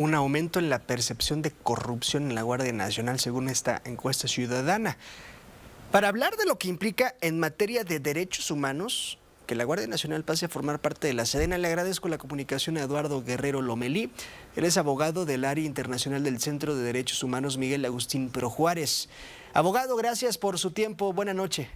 un aumento en la percepción de corrupción en la Guardia Nacional, según esta encuesta ciudadana. Para hablar de lo que implica en materia de derechos humanos, que la Guardia Nacional pase a formar parte de la Sedena, le agradezco la comunicación a Eduardo Guerrero Lomelí. Él es abogado del área internacional del Centro de Derechos Humanos Miguel Agustín Pro Juárez. Abogado, gracias por su tiempo. Buenas noches.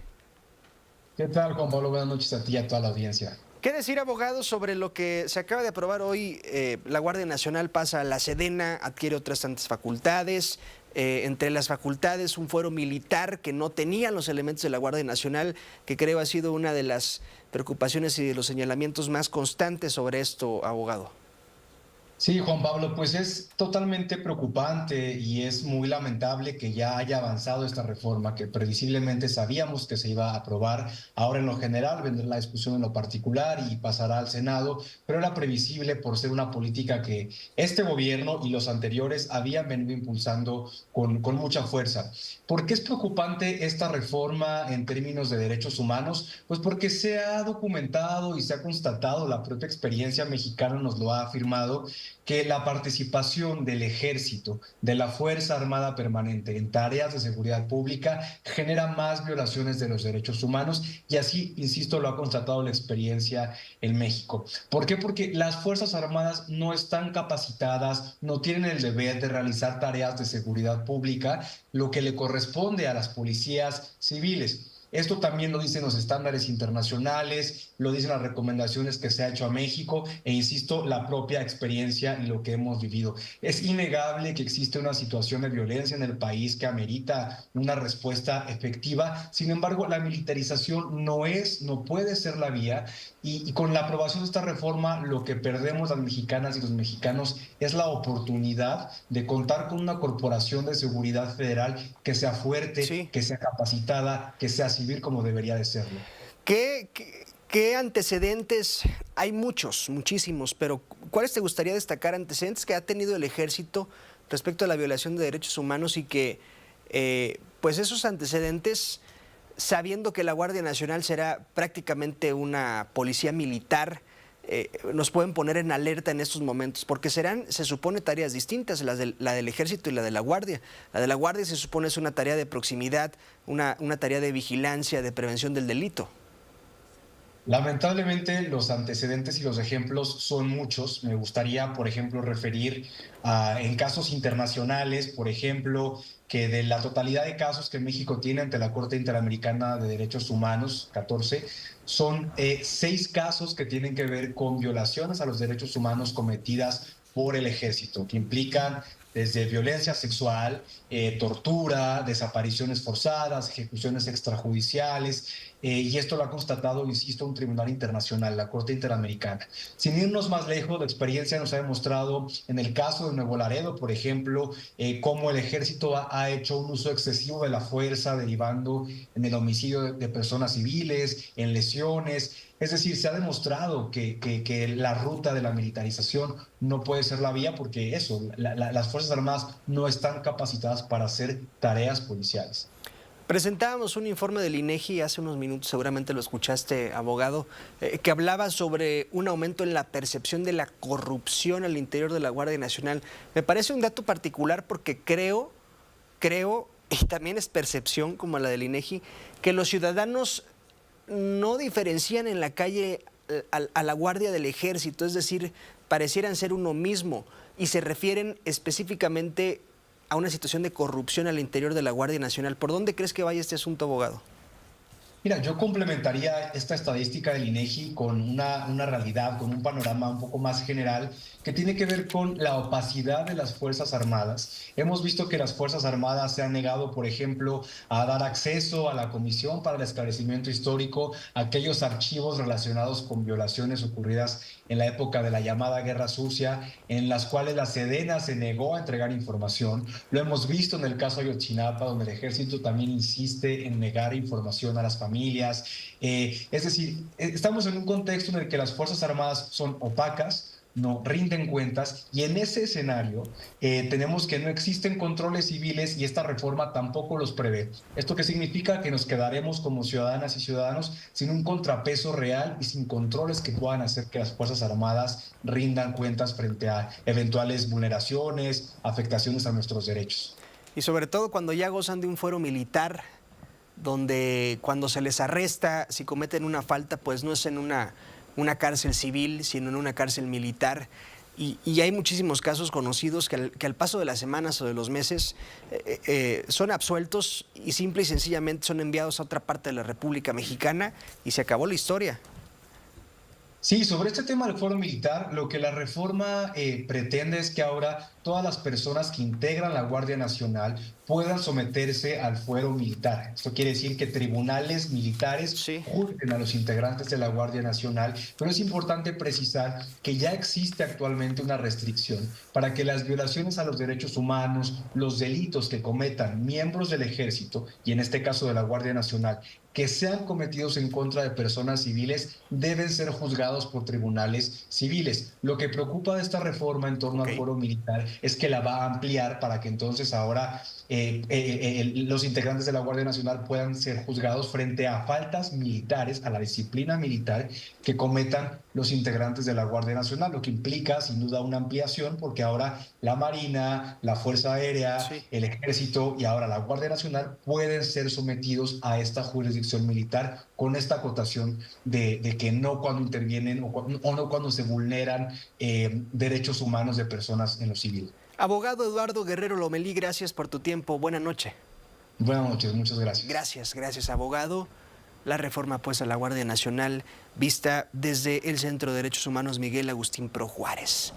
¿Qué tal, Juan Pablo? Buenas noches a ti y a toda la audiencia. ¿Qué decir, abogado, sobre lo que se acaba de aprobar hoy? La Guardia Nacional pasa a la Sedena, adquiere otras tantas facultades. Entre las facultades, un fuero militar que no tenían los elementos de la Guardia Nacional, que creo ha sido una de las preocupaciones y de los señalamientos más constantes sobre esto, abogado. Sí, Juan Pablo, pues es totalmente preocupante y es muy lamentable que ya haya avanzado esta reforma, que previsiblemente sabíamos que se iba a aprobar. Ahora en lo general vendrá la discusión en lo particular y pasará al Senado, pero era previsible por ser una política que este gobierno y los anteriores habían venido impulsando con mucha fuerza. ¿Por qué es preocupante esta reforma en términos de derechos humanos? Pues porque se ha documentado y se ha constatado, la propia experiencia mexicana nos lo ha afirmado, que la participación del Ejército, de la Fuerza Armada Permanente en tareas de seguridad pública genera más violaciones de los derechos humanos y así, insisto, lo ha constatado la experiencia en México. ¿Por qué? Porque las Fuerzas Armadas no están capacitadas, no tienen el deber de realizar tareas de seguridad pública, lo que le corresponde a las policías civiles. Esto también lo dicen los estándares internacionales, lo dicen las recomendaciones que se ha hecho a México e insisto, la propia experiencia y lo que hemos vivido. Es innegable que existe una situación de violencia en el país que amerita una respuesta efectiva. Sin embargo, la militarización no puede ser la vía y con la aprobación de esta reforma lo que perdemos las mexicanas y los mexicanos es la oportunidad de contar con una corporación de seguridad federal que sea fuerte, Sí. que sea capacitada, que sea civil como debería de serlo. ¿Qué antecedentes? Hay muchos, muchísimos, pero ¿cuáles te gustaría destacar antecedentes que ha tenido el Ejército respecto a la violación de derechos humanos y que, pues esos antecedentes, sabiendo que la Guardia Nacional será prácticamente una policía militar, nos pueden poner en alerta en estos momentos? Porque serán, se supone, tareas distintas, la del Ejército y la de la Guardia. La de la Guardia se supone es una tarea de proximidad, una tarea de vigilancia, de prevención del delito. Lamentablemente, los antecedentes y los ejemplos son muchos. Me gustaría, por ejemplo, referir en casos internacionales, por ejemplo, que de la totalidad de casos que México tiene ante la Corte Interamericana de Derechos Humanos, 14, son 6 casos que tienen que ver con violaciones a los derechos humanos cometidas por el ejército, que implican desde violencia sexual, tortura, desapariciones forzadas, ejecuciones extrajudiciales, y esto lo ha constatado, insisto, un tribunal internacional, la Corte Interamericana. Sin irnos más lejos, la experiencia nos ha demostrado en el caso de Nuevo Laredo, por ejemplo, cómo el ejército ha hecho un uso excesivo de la fuerza, derivando en el homicidio de personas civiles, en lesiones. Es decir, se ha demostrado que la ruta de la militarización no puede ser la vía porque las Fuerzas Armadas no están capacitadas para hacer tareas policiales. Presentábamos un informe del INEGI hace unos minutos, seguramente lo escuchaste, abogado, que hablaba sobre un aumento en la percepción de la corrupción al interior de la Guardia Nacional. Me parece un dato particular porque creo, y también es percepción como la del INEGI, que los ciudadanos no diferencian en la calle a la guardia del Ejército, es decir, parecieran ser uno mismo y se refieren específicamente a una situación de corrupción al interior de la Guardia Nacional. ¿Por dónde crees que vaya este asunto, abogado? Mira, yo complementaría esta estadística del INEGI con una realidad, con un panorama un poco más general que tiene que ver con la opacidad de las Fuerzas Armadas. Hemos visto que las Fuerzas Armadas se han negado, por ejemplo, a dar acceso a la Comisión para el Esclarecimiento Histórico a aquellos archivos relacionados con violaciones ocurridas en la época de la llamada Guerra Sucia, en las cuales la Sedena se negó a entregar información. Lo hemos visto en el caso Ayotzinapa, donde el Ejército también insiste en negar información a las familias. Es decir, estamos en un contexto en el que las Fuerzas Armadas son opacas, no rinden cuentas, y en ese escenario tenemos que no existen controles civiles y esta reforma tampoco los prevé. ¿Esto qué significa? Que nos quedaremos como ciudadanas y ciudadanos sin un contrapeso real y sin controles que puedan hacer que las Fuerzas Armadas rindan cuentas frente a eventuales vulneraciones, afectaciones a nuestros derechos. Y sobre todo cuando ya gozan de un fuero militar, donde cuando se les arresta, si cometen una falta, pues no es en una cárcel civil, sino en una cárcel militar. Y hay muchísimos casos conocidos que al paso de las semanas o de los meses son absueltos y simple y sencillamente son enviados a otra parte de la República Mexicana y se acabó la historia. Sí, sobre este tema del fuero militar, lo que la reforma pretende es que ahora todas las personas que integran la Guardia Nacional puedan someterse al fuero militar. Esto quiere decir que tribunales militares Sí. juzguen a los integrantes de la Guardia Nacional, pero es importante precisar que ya existe actualmente una restricción para que las violaciones a los derechos humanos, los delitos que cometan miembros del Ejército, y en este caso de la Guardia Nacional, que sean cometidos en contra de personas civiles deben ser juzgados por tribunales civiles. Lo que preocupa de esta reforma en torno al fuero militar es que la va a ampliar para que entonces ahora los integrantes de la Guardia Nacional puedan ser juzgados frente a faltas militares, a la disciplina militar que cometan los integrantes de la Guardia Nacional, lo que implica sin duda una ampliación porque ahora la Marina, la Fuerza Aérea, Sí. el Ejército y ahora la Guardia Nacional pueden ser sometidos a esta jurisdicción militar con esta acotación de que no cuando intervienen o no cuando se vulneran derechos humanos de personas en lo civil. Abogado Eduardo Guerrero Lomelí, gracias por tu tiempo. Buenas noches. Buenas noches, muchas gracias. Gracias, abogado. La reforma pues a la Guardia Nacional vista desde el Centro de Derechos Humanos Miguel Agustín Pro Juárez.